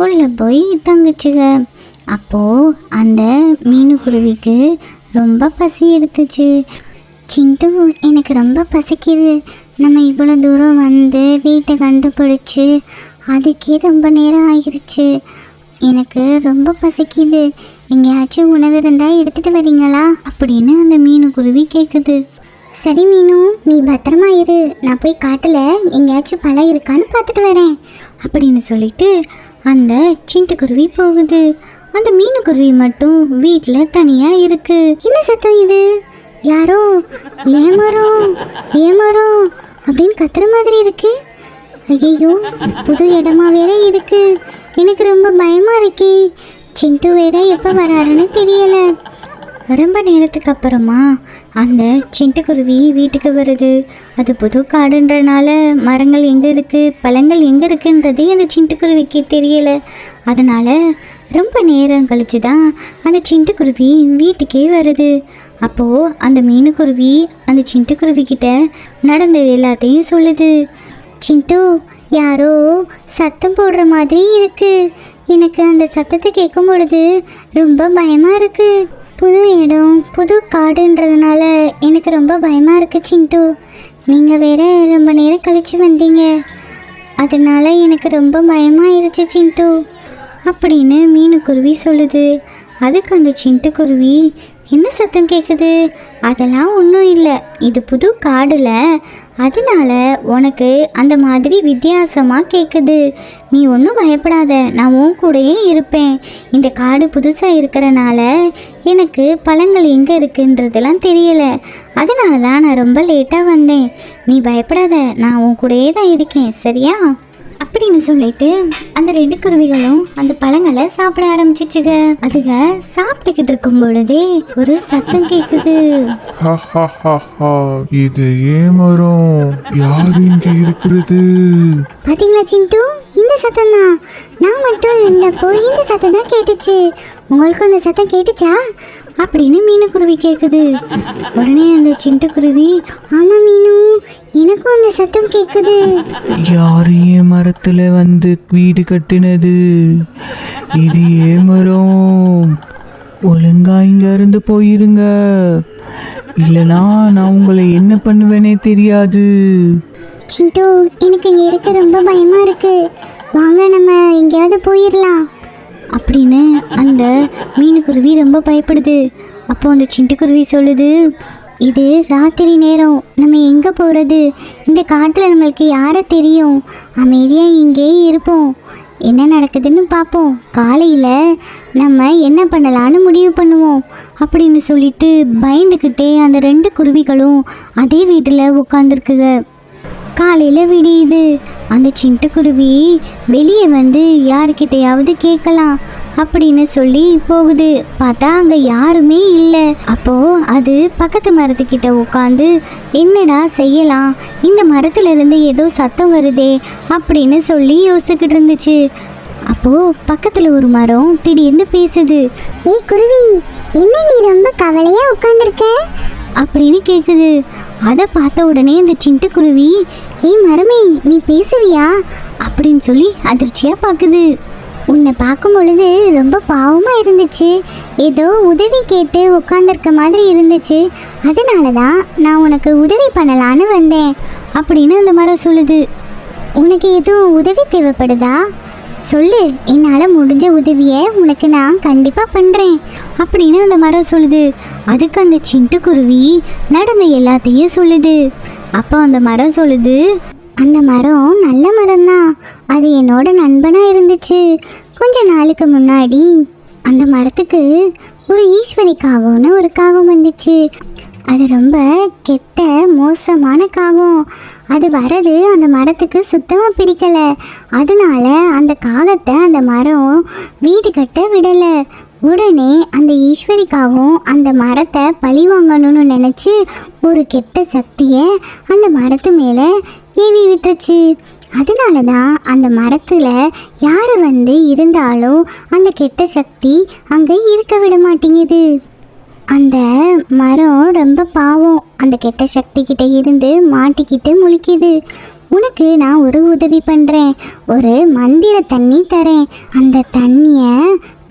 உள்ளே போய் தங்குச்சுங்க. அப்போது அந்த மீனுக்குருவிக்கு ரொம்ப பசி எடுத்துச்சு. சிண்டு, எனக்கு ரொம்ப பசிக்குது. நம்ம இவ்வளோ தூரம் வந்து வீட்டை கண்டுபிடிச்சி அதுக்கே ரொம்ப நேரம் ஆகிருச்சு. எனக்கு ரொம்ப பசிக்குது. எங்கேயாச்சும் உணவு இருந்தால் எடுத்துகிட்டு வரீங்களா அப்படின்னு அந்த மீனுக்குருவி கேட்குது. சரி மீனு, நீ பத்திரமா இரு. நான் போய் காட்டில் எங்கேயாச்சும் பழம் இருக்கான்னு பார்த்துட்டு வரேன் அப்படின்னு சொல்லிட்டு அந்த சிட்டுக்குருவி போகுது. அந்த மீனுக்குருவி மட்டும் வீட்டில் தனியாக இருக்கு. என்ன சத்தம் இது? யாரோ ஏமரம் ஏமரம் அப்படின்னு கத்துற மாதிரி இருக்கு. ஐயோ, புது இடமா வேற இருக்கு. எனக்கு ரொம்ப பயமா இருக்கே. சிண்டு வேற எப்போ வராருன்னு தெரியல. ரொம்ப நேரத்துக்கு அப்புறமா அந்த சிட்டுக்குருவி வீட்டுக்கு வருது. அது புது காடுன்றனால மரங்கள் எங்கே இருக்குது, பழங்கள் எங்கே இருக்குன்றதே அந்த சிட்டுக்குருவிக்கு தெரியலை. அதனால் ரொம்ப நேரம் கழிச்சு தான் அந்த சிட்டுக்குருவி வீட்டுக்கே வருது. அப்போது அந்த மீனுக்குருவி அந்த சிட்டுக்குருவி கிட்ட நடந்தது எல்லாத்தையும் சொல்லுது. சிண்டு, யாரோ சத்தம் போடுற மாதிரி இருக்கு. எனக்கு அந்த சத்தத்தை கேட்கும் பொழுது ரொம்ப பயமாக இருக்குது. புது இடம் புது காடுன்றதுனால எனக்கு ரொம்ப பயமாக இருக்குது சிண்டு. நீங்கள் வேற ரொம்ப நேரம் கழித்து வந்தீங்க, அதனால் எனக்கு ரொம்ப பயமாயிருச்சு சிண்டு அப்படின்னு மீனுக்குருவி சொல்லுது. அதுக்கு அந்த சிட்டுக்குருவி, என்ன சத்தம் கேட்குது? அதெல்லாம் ஒன்றும் இல்லை, இது புது காடில், அதனால உனக்கு அந்த மாதிரி வித்தியாசமாக கேட்குது. நீ ஒன்றும் பயப்படாத, நான் உன் கூடயே இருப்பேன். இந்த காடு புதுசாக இருக்கிறனால எனக்கு பழங்கள் எங்கே இருக்குன்றதெல்லாம் தெரியலை. அதனால தான் நான் ரொம்ப லேட்டாக வந்தேன். நீ பயப்படாத, நான் உன் கூடயே தான் இருக்கேன், சரியா அப்படின்னு சொல்லிட்டு அந்த 2 குருவிகளும் அந்த பழங்களை சாப்பிட ஆரம்பிச்சிச்சுங்க. அதுங்க சாப்பிட்டுக்கிட்டு இருக்கும் பொழுதே ஒரு சத்தம் கேட்குது. இது ஏமரம், யாரு இங்க இருக்கிறது? பாத்தீங்களா சிண்டு, இந்த சத்தம் தான். நான் மட்டும் இருந்தப்போ இந்த சத்தம் தான் கேட்டுச்சு. உங்களுக்கு அந்த சத்தம் கேட்டுச்சா அப்படின்னு மீனுக்குருவி கேட்குது. உடனே அந்த சிட்டுக்குருவி, ஆமா மீனு, எனக்கும் அந்த சத்தம் கேட்குது. யாரு மரத்தில் வந்து வீடு கட்டினது? இது மரம், ஒழுங்கா இங்க இருந்து போயிருங்க, இல்லைனா நான் உங்களை என்ன பண்ணுவேனே தெரியாது. சிண்டு, எனக்கு இங்கே இருக்க ரொம்ப பயமா இருக்கு. வாங்க நம்ம எங்கேயாவது போயிடலாம் அப்படின்னு அந்த மீனுக்குருவி ரொம்ப பயப்படுது. அப்போ அந்த சிட்டுக்குருவி சொல்லுது, இது ராத்திரி நேரம், நம்ம எங்கே போகிறது? இந்த காட்டில் நம்மளுக்கு யாரை தெரியும்? அமைதியாக இங்கே இருப்போம், என்ன நடக்குதுன்னு பார்ப்போம், காலையில் நம்ம என்ன பண்ணலான்னு முடிவு பண்ணுவோம் அப்படின்னு சொல்லிட்டு பயந்துக்கிட்டே அந்த 2 குருவிகளும் அதே வீட்டில் உட்காந்துருக்குங்க. காலையில் விடியுது. அந்த சிட்டுக்குருவி வெளியே வந்து யாருக்கிட்டையாவது கேட்கலாம் அப்படின்னு சொல்லி போகுது. பார்த்தா அங்கே யாருமே இல்லை. அப்போது அது பக்கத்து மரத்துக்கிட்ட உட்காந்து, என்னடா செய்யலாம், இந்த மரத்துலேருந்து ஏதோ சத்தம் வருதே அப்படின்னு சொல்லி யோசிச்சுக்கிட்டு இருந்துச்சு. அப்போது பக்கத்தில் ஒரு மரம் திடீர்னு பேசுது. ஏய் குருவி, என்ன நீ ரொம்ப கவலையாக உட்காந்துருக்க அப்படின்னு கேட்குது. அதை பார்த்த உடனே அந்த சிட்டுக்குருவி, ஏய் மரமே, நீ பேசுவியா அப்படின்னு சொல்லி அதிர்ச்சியாக பார்க்குது. உன்னை பார்க்கும் பொழுது ரொம்ப பாவமாக இருந்துச்சு, ஏதோ உதவி கேட்டு உட்காந்துருக்க மாதிரி இருந்துச்சு, அதனால தான் நான் உனக்கு உதவி பண்ணலான்னு வந்தேன் அப்படின்னு அந்த மரம் சொல்லுது. உனக்கு எதுவும் உதவி தேவைப்படுதா? சொல்லு, என்னால் முடிஞ்ச உதவியை உனக்கு நான் கண்டிப்பாக பண்ணுறேன் அப்படின்னு அந்த மரம் சொல்லுது. அதுக்கு அந்த சிட்டுக்குருவி நடந்த எல்லாத்தையும் சொல்லுது. அப்போ அந்த மரம் சொல்லுது, அந்த மரம் நல்ல மரம்தான், அது என்னோட நண்பனாக இருந்துச்சு. கொஞ்ச நாளுக்கு முன்னாடி அந்த மரத்துக்கு ஒரு ஈஸ்வரி காகம்னு ஒரு காகம் வந்துச்சு. அது ரொம்ப கெட்ட மோசமான காகம். அது வரது அந்த மரத்துக்கு சுத்தமாக பிடிக்கலை. அதனால அந்த காகத்தை அந்த மரம் வீடு கட்ட விடலை. உடனே அந்த ஈஸ்வரிக்காகவும் அந்த மரத்தை பழி வாங்கணும்னு நினச்சி ஒரு கெட்ட சக்தியை அந்த மரத்து மேலே ஏவி விட்டுருச்சு. அதனால தான் அந்த மரத்தில் யார் வந்து இருந்தாலும் அந்த கெட்ட சக்தி அங்கே இருக்க விட மாட்டேங்குது. அந்த மரம் ரொம்ப பாவம், அந்த கெட்ட சக்தி கிட்ட இருந்து மாட்டிக்கிட்டு முழிக்குது. உனக்கு நான் ஒரு உதவி பண்ணுறேன், ஒரு மந்திர தண்ணி தரேன். அந்த தண்ணியை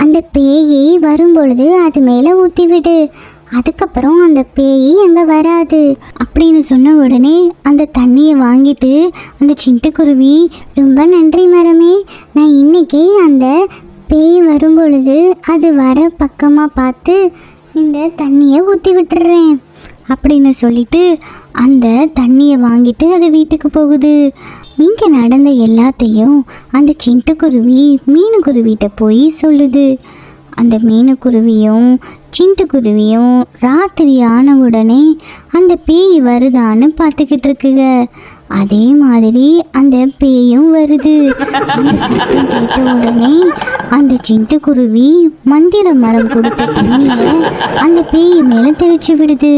அந்த பேய் வரும்பொழுது அது மேலே ஊற்றி விடு. அதுக்கப்புறம் அந்த பேய் அங்கே வராது அப்படின்னு சொன்ன உடனே அந்த தண்ணியை வாங்கிட்டு அந்த சிட்டுக்குருவி, ரொம்ப நன்றி மரமே, நான் இன்னைக்கு அந்த பேய் வரும்பொழுது அது வர பக்கமாக பார்த்து இந்த தண்ணியை ஊற்றி விட்டுறேன் அப்படின்னு சொல்லிட்டு அந்த தண்ணியை வாங்கிட்டு அது வீட்டுக்கு போகுது. இங்கே நடந்த எல்லாத்தையும் அந்த சிட்டுக்குருவி மீனுக்குருவிகிட்ட போய் சொல்லுது. அந்த மீனுக்குருவியும் சிட்டுக்குருவியும் ராத்திரி ஆன உடனே அந்த பேய் வருதான்னு பார்த்துக்கிட்டு இருக்குங்க. அதே மாதிரி அந்த பேயும் வருது. அந்த சத்தம் கேட்ட உடனே அந்த சிட்டுக்குருவி மந்திர மரம் கொடுத்த தண்ணியை அந்த பேய் மேலே தெளிச்சு விடுது.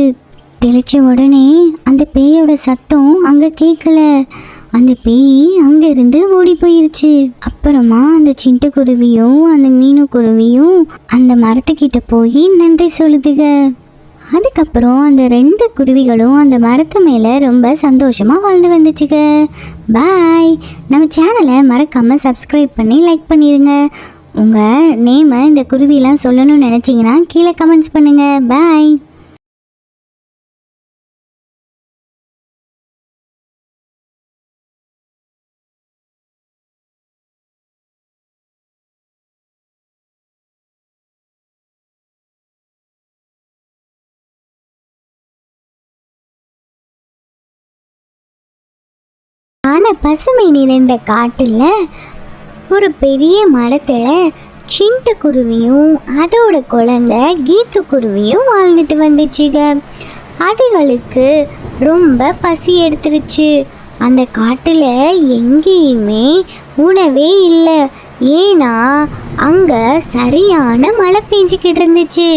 தெளிச்ச உடனே அந்த பேயோட சத்தம் அங்கே கேட்கல. அந்த பேய் அங்கேருந்து ஓடி போயிருச்சு. அப்புறமா அந்த சிட்டுக்குருவியும் அந்த மீனுக்குருவியும் அந்த மரத்துக்கிட்ட போய் நன்றி சொல்லுதுங்க. அதுக்கப்புறம் அந்த 2 குருவிகளும் அந்த மரத்து மேலே ரொம்ப சந்தோஷமாக வாழ்ந்து வந்துச்சுங்க. பாய். நம்ம சேனலை மறக்காமல் சப்ஸ்கிரைப் பண்ணி லைக் பண்ணிடுங்க. உங்கள் நேமை இந்த குருவிலாம் சொல்லணும்னு நினச்சிங்கன்னா கீழே கமெண்ட்ஸ் பண்ணுங்கள். பாய். ஆனால் பசுமை நிறைந்த காட்டில் ஒரு பெரிய மரத்தில் சிட்டுக்குருவியும் அதோட குழந்தை கீத்துக்குருவியும் வாழ்ந்துட்டு வந்துச்சுங்க. அதுகளுக்கு ரொம்ப பசி எடுத்துருச்சு. அந்த காட்டில் எங்கேயுமே உணவே இல்லை. ஏன்னா அங்கே சரியான மழை பெஞ்சிக்கிட்டு இருந்துச்சு.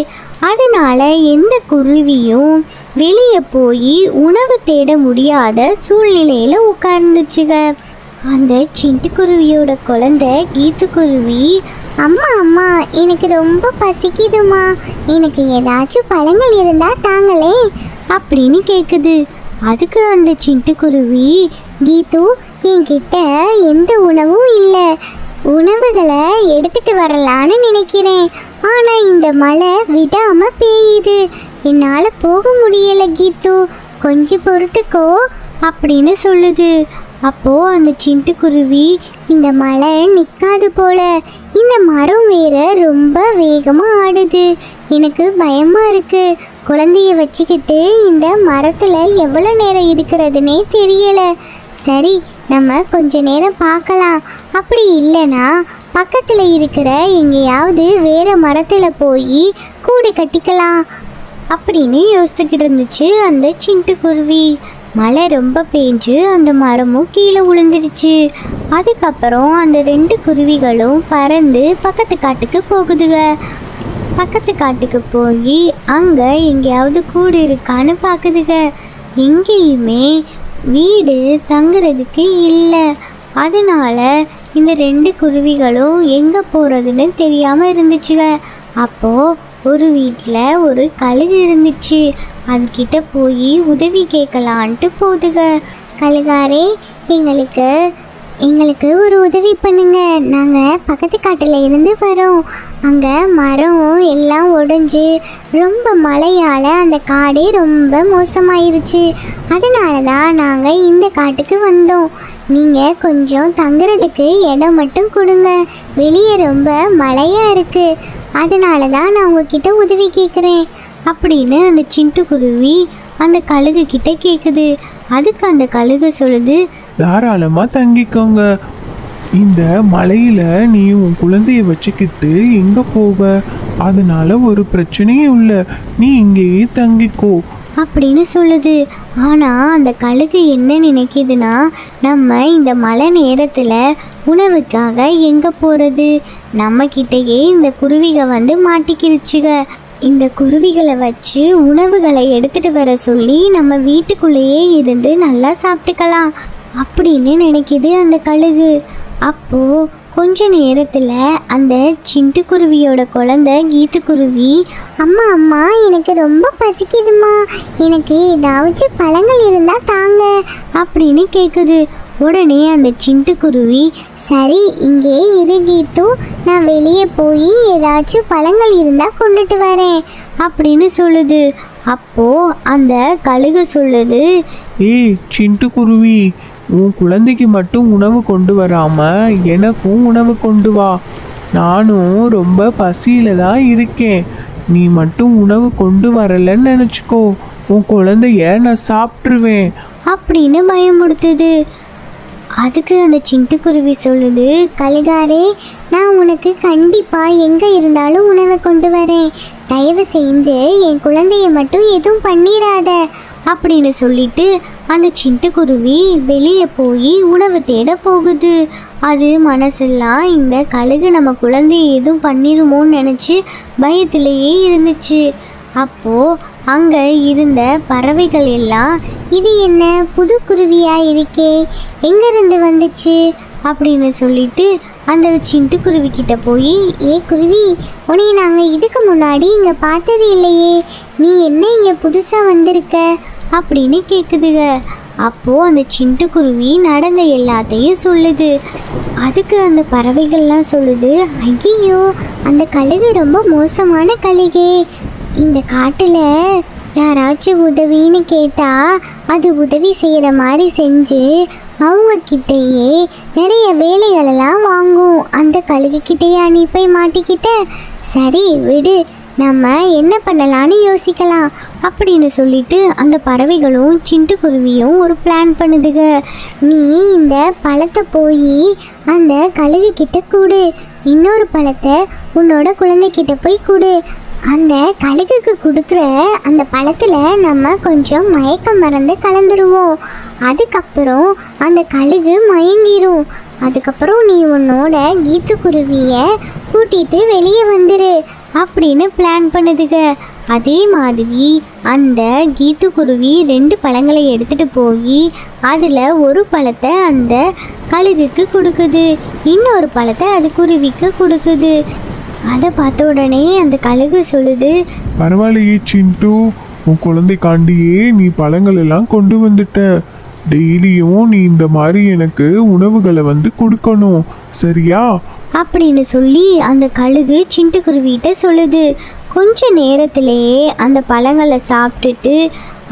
அதனால எந்த குருவியும் வெளியே போய் உணவு தேட முடியாத சூழ்நிலையில் உட்கார்ந்துச்சுங்க. அந்த சிட்டுக்குருவியோட குழந்தை கீத்துக்குருவி, அம்மா அம்மா எனக்கு ரொம்ப பசிக்குதுமா, எனக்கு ஏதாச்சும் பழங்கள் இருந்தால் தாங்களே அப்படின்னு கேட்குது. அதுக்கு அந்த சிட்டுக்குருவி, கீது, என்கிட்ட எந்த உணவும் இல்லை, உணவுகளை எடுத்துட்டு வரலான்னு நினைக்கிறேன். ஆனால் இந்த மழை விடாமல் பெய்யுது, என்னால் போக முடியலை கீது, கொஞ்சம் பொறுத்துக்கோ அப்படின்னு சொல்லுது. அப்போது அந்த சிட்டுக்குருவி, இந்த மழை நிற்காது போல, இந்த மரம் வேற ரொம்ப வேகமாக ஆடுது, எனக்கு பயமாக இருக்குது, குழந்தைய வச்சுக்கிட்டு இந்த மரத்தில் எவ்வளோ நேரம் இருக்கிறதுனே தெரியலை. சரி, நம்ம கொஞ்ச நேரம் பார்க்கலாம், அப்படி இல்லைன்னா பக்கத்தில் இருக்கிற எங்கேயாவது வேறு மரத்தில் போய் கூடு கட்டிக்கலாம் அப்படின்னு யோசிச்சுக்கிட்டு இருந்துச்சு அந்த சிட்டுக்குருவி. மழை ரொம்ப பெஞ்சு அந்த மரமும் கீழே விழுந்துருச்சு. அதுக்கப்புறம் அந்த 2 குருவிகளும் பறந்து பக்கத்து காட்டுக்கு போகுதுங்க. பக்கத்து காட்டுக்கு போய் அங்கே எங்கேயாவது கூடு இருக்கான்னு பார்க்குதுங்க. எங்கேயுமே வீடு தங்குறதுக்கு இல்லை. அதனால இந்த 2 குருவிகளும் எங்கே போகிறதுன்னு தெரியாமல் இருந்துச்சுங்க. அப்போது ஒரு வீட்டில் ஒரு கழுகு இருந்துச்சு. அதுக்கிட்ட போய் உதவி கேட்கலான்ட்டு போதுங்க. கழுகாரே, எங்களுக்கு ஒரு உதவி பண்ணுங்க, நாங்கள் பக்கத்து காட்டில் இருந்து வரோம், அங்கே மரம் எல்லாம் உடைஞ்சு ரொம்ப மழையால் அந்த காடே ரொம்ப மோசமாயிருச்சு, அதனால தான் நாங்கள் இந்த காட்டுக்கு வந்தோம், நீங்கள் கொஞ்சம் தங்குறதுக்கு இடம் மட்டும் கொடுங்க, வெளியே ரொம்ப மழையாக இருக்குது, அதனால தான் நான் உங்ககிட்ட உதவி கேட்குறேன் அப்படின்னு அந்த சிட்டுக்குருவி அந்த கழுகு கிட்ட கேட்குது. அதுக்கு அந்த கழுகு சொல்லுது, தாராளமாக தங்கிக்கோங்க. இந்த மலையில் நீ உன் குழந்தைய வச்சுக்கிட்டு எங்கே போவ? அதனால ஒரு பிரச்சனையும் இல்லை, நீ இங்கேயே தங்கிக்கோ. அப்படின்னு சொல்லுது. ஆனால் அந்த கழுகு என்ன நினைக்கிதுன்னா, நம்ம இந்த மழை நேரத்தில் உணவுக்காக எங்கே போகிறது, நம்மக்கிட்டேயே இந்த குருவிக வந்து மாட்டிக்கிருச்சுக. இந்த குருவிகளை வச்சு உணவுகளை எடுத்துகிட்டு வர சொல்லி நம்ம வீட்டுக்குள்ளேயே இருந்து நல்லா சாப்பிட்டுக்கலாம் அப்படின்னு நினைக்கிது அந்த கழுகு. அப்போது கொஞ்ச நேரத்தில் அந்த சிட்டுக்குருவியோட குழந்தை கீத்துக்குருவி, அம்மா அம்மா எனக்கு ரொம்ப பசிக்குதுமா, எனக்கு ஏதாச்சும் பழங்கள் இருந்தால் தாங்க அப்படின்னு கேட்குது. உடனே அந்த சிட்டுக்குருவி, சரி இங்கே இரு கீத்து, நான் வெளியே போய் ஏதாச்சும் பழங்கள் இருந்தால் கொண்டுட்டு வரேன் அப்படின்னு சொல்லுது. அப்போது அந்த கழுகு சொல்லுது, ஏய் சிட்டுக்குருவி, உன் குழந்தைக்கு மட்டும் உணவு கொண்டு வராம எனக்கும் உணவு கொண்டு வா. நானும் ரொம்ப பசியில தான் இருக்கேன். நீ மட்டும் உணவு கொண்டு வரலன்னு நினச்சிக்கோ, உன் குழந்தைய நான் சாப்பிட்ருவேன் அப்படின்னு பயமுடுத்துது. அதுக்கு அந்த சிட்டுக்குருவி சொல்லுது, கழுகாரே, நான் உனக்கு கண்டிப்பாக எங்கே இருந்தாலும் உணவை கொண்டு வரேன். தயவு செய்து என் குழந்தைய மட்டும் எதுவும் பண்ணிடாத அப்படின்னு சொல்லிட்டு அந்த சிட்டுக்குருவி வெளியே போய் உணவு தேட போகுது. அது மனசெல்லாம் இந்த கழுகு நம்ம குழந்தைய எதுவும் பண்ணிடுமோன்னு நினச்சி பயத்திலேயே இருந்துச்சு. அப்போது அங்கே இருந்த பறவைகள் எல்லாம், இது என்ன புது குருவியாக இருக்கே, எங்கேருந்து வந்துச்சு அப்படின்னு சொல்லிட்டு அந்த சிட்டுக்குருவி கிட்ட போய், ஏ குருவி, உன்னை நாங்கள் இதுக்கு முன்னாடி இங்கே பார்த்தது இல்லையே, நீ என்ன இங்கே புதுசாக வந்திருக்க அப்படின்னு கேட்குதுங்க. அப்போது அந்த சிட்டுக்குருவி நடந்த எல்லாத்தையும் சொல்லுது. அதுக்கு அந்த பறவைகள்லாம் சொல்லுது, ஐயோ, அந்த கழுகு ரொம்ப மோசமான கழுகே. இந்த காட்டில் யாராச்சும் உதவின்னு கேட்டால் அது உதவி செய்கிற மாதிரி செஞ்சு அவங்கக்கிட்டேயே நிறைய வேலைகளெல்லாம் வாங்கும். அந்த கழுகுக்கிட்டேயா நீ போய் மாட்டிக்கிட்ட? சரி விடு, நம்ம என்ன பண்ணலான்னு யோசிக்கலாம் அப்படின்னு சொல்லிட்டு அந்த பறவைகளும் சிட்டுக்குருவியும் ஒரு பிளான் பண்ணுதுங்க. நீ இந்த பழத்தை போய் அந்த கழுகுக்கிட்ட கொடு, இன்னொரு பழத்தை உன்னோட குழந்தைக்கிட்ட போய் கொடு. அந்த கழுகுக்கு கொடுக்குற அந்த பழத்தில் நம்ம கொஞ்சம் மயக்க மருந்து கலந்துருவோம். அதுக்கப்புறம் அந்த கழுகு மயங்கிரும். அதுக்கப்புறம் நீ உன்னோட கீத்துக்குருவியை கூட்டிகிட்டு வெளியே வந்துரு அப்படின்னு பிளான் பண்ணுதுங்க. அதே மாதிரி அந்த கீத்துக்குருவி 2 பழங்களை எடுத்துகிட்டு போய் அதில் ஒரு பழத்தை அந்த கழுகுக்கு கொடுக்குது, இன்னொரு பழத்தை அது குருவிக்கு கொடுக்குது. அதை பார்த்த உடனே அந்த கழுகு சொல்லுது, பரவாயில்லையே சிண்டு, உன் குழந்தைக்காண்டியே நீ பழங்கள் எல்லாம் கொண்டு வந்துட்ட. டெய்லியும் நீ இந்த மாதிரி எனக்கு உணவுகளை வந்து கொடுக்கணும், சரியா அப்படின்னு சொல்லி அந்த கழுகு சிட்டுக்குருவிகிட்ட சொல்லுது. கொஞ்ச நேரத்திலேயே அந்த பழங்களை சாப்பிட்டுட்டு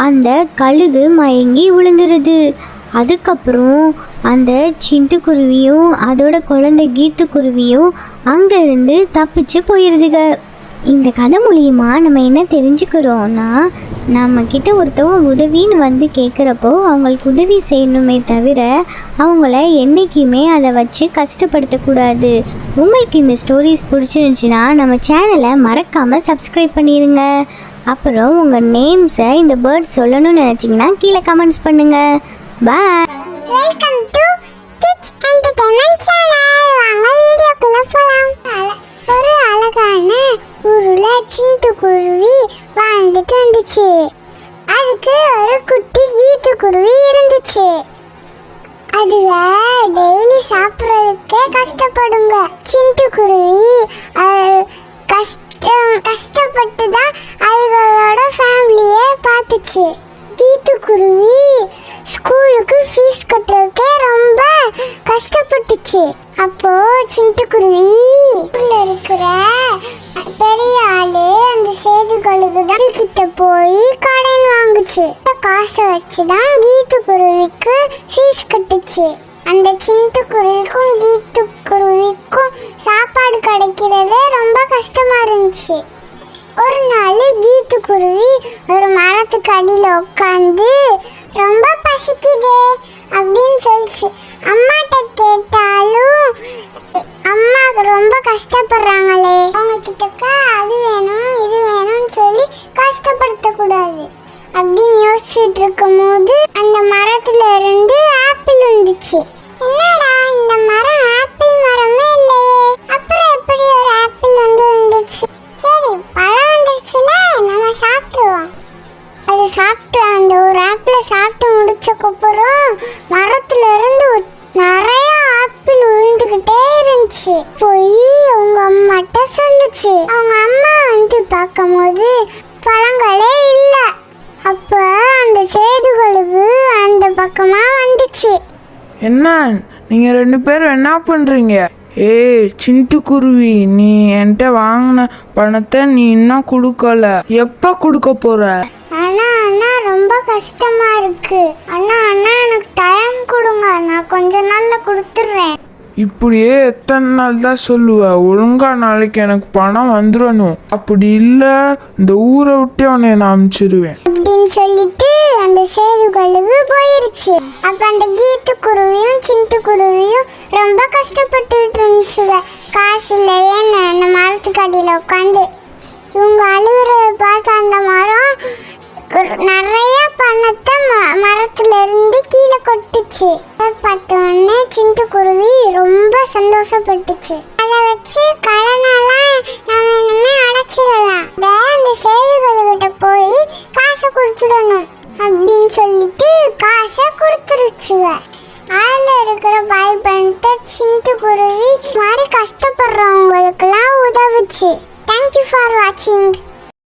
அந்த கழுகு மயங்கி விழுந்துருது. அதுக்கப்புறம் அந்த சிட்டுக்குருவியும் அதோட குழந்தை கீத்துக்குருவியும் அங்கேருந்து தப்பிச்சு போயிடுதுங்க. இந்த கதை மூலியமா நம்ம என்ன தெரிஞ்சுக்கிறோன்னா, நம்மக்கிட்ட ஒருத்தவங்க உதவின்னு வந்து கேட்குறப்போ அவங்களுக்கு உதவி செய்யணுமே தவிர அவங்கள என்றைக்குமே அதை வச்சு கஷ்டப்படுத்தக்கூடாது. உங்களுக்கு இந்த ஸ்டோரிஸ் பிடிச்சிருந்துச்சுன்னா நம்ம சேனலை மறக்காமல் சப்ஸ்கிரைப் பண்ணிடுங்க. அப்புறம் உங்கள் நேம்ஸை இந்த பேர்ட் சொல்லணும்னு நினச்சிங்கன்னா கீழே கமெண்ட்ஸ் பண்ணுங்கள். Bye. Welcome to kids entertainment channel. வாங்க வீடியோக்குள்ள போலாம். ஒரு அழகான ஊருல சிட்டுக்குருவி வாழ்ந்துட்டு இருந்துச்சு. அதுக்கு ஒரு குட்டி கீத்துக்குருவி இருந்துச்சு. அதுக டெய்லி சாப்பிட்றதுக்கே கஷ்டப்படுங்க. சிட்டுக்குருவி கஷ்டப்பட்டு தான் அதுகளோட ஃபேமிலியை பார்த்துச்சு. கீத்துக்குருவி ஸ்கூலுக்கு ஃபீஸ் கட்டுறதுக்கே ரொம்ப கஷ்டப்பட்டுச்சு. அப்போ சிட்டுக்குருவி இருக்கிற பெரிய ஆளு அந்த சேதுகளுக்கு தான் கிட்ட போய் கடன் வாங்குச்சு. காசை வச்சுதான் கீத்துக்குருவிக்கு ஃபீஸ் கட்டுச்சு. அந்த சிட்டுக்குருவிக்கும் கீத்துக்குருவிக்கும் சாப்பாடு கிடைக்கிறது ரொம்ப கஷ்டமா இருந்துச்சு. ஒரு நாள் கீத்துக்குருவி ஒரு மரத்துக்கு அடியில் உட்காந்து ரொம்ப பசிக்குதே அப்படின்னு சொல்லிச்சு. அம்மாட்ட கேட்டாலும் அம்மா ரொம்ப கஷ்டப்படுறாங்களே, அவங்க கிட்டக்க அது வேணும் இது வேணும்னு சொல்லி கஷ்டப்படுத்தக்கூடாது அப்படி இருக்கும் போது அந்த மரத்துல இருந்து ஆப்பிள் வந்துச்சு. என்னடா இந்த மரம் ஆப்பிள் மரமே இல்லையே, அப்புறம் எப்படி ஒரு ஆப்பிள் வந்துச்சு? சரி, பழம் வந்துச்சுல, நம்ம சாப்பிட்டுருவோம். அது சாப்பிட்டு அந்த ஒரு ஆப்பிளை சாப்பிட்டு முடிச்சக்கப்புறம் மரத்துல இருந்து நிறைய ஆப்பிள் விழுந்துகிட்டே இருந்துச்சு. போய் அவங்க அம்மாட்ட சொல்லுச்சு. அவங்க அம்மா வந்து பார்க்கும்போது பழங்களே இல்லை. அப்ப அந்த சேதுகளுக்கு அந்த பக்கமா வந்துச்சு. என்ன நீங்க 2 பேரும் என்ன பண்றீங்க? ஏய் சிட்டுக்குருவி, நீ என்கிட்ட வாங்கின பணத்தை நீ இன்னும் கொடுக்கல, எப்ப கொடுக்க போற? அண்ணா ரொம்ப கஷ்டமா இருக்கு. அண்ணா எனக்கு டைம் கொடுங்க, நான் கொஞ்ச நாள்ல கொடுத்துட்றேன். இப்படியே எத்தனை நாள் தான் சொல்லுவ? ஒழுங்கா நாளைக்கு எனக்கு பணம் வந்துடணும், அப்படி இல்ல இந்த ஊரை விட்டு உன்னை நான் அனுப்பிச்சிருவேன் அப்படின்னு சொல்லிட்டு அந்த சேதுகளுக்கு போயிருச்சு. அப்ப அந்த கீட்டுக்குருவியும் சிட்டுக்குருவியும் ரொம்ப கஷ்டப்பட்டுட்டு இருந்துச்சுங்க. காசு இல்லையேன்னு அந்த மரத்துக்கு அடியில உட்காந்து இவங்க அழுகுறத பார்த்து அந்த மரம் நிறைய பணத்தை மரத்துல இருந்து கீழே கொட்டுச்சு. பார்த்த உடனே சிட்டுக்குருவி ரொம்ப சந்தோஷப்பட்டுச்சு. அதை வச்சு கடனெல்லாம் நம்ம இனிமே அடைச்சிடலாம். அந்த சேதுகள்கிட்ட போய் காசை கொடுத்துடணும் அப்படின்னு சொல்லிட்டு காசை கொடுத்துருச்சுங்க. அதில் இருக்கிற பாய் பண்ணிட்டு சிட்டுக்குருவி மாதிரி கஷ்டப்படுறவங்களுக்கெல்லாம் உதவுச்சு. தேங்க்யூ ஃபார் வாட்சிங்.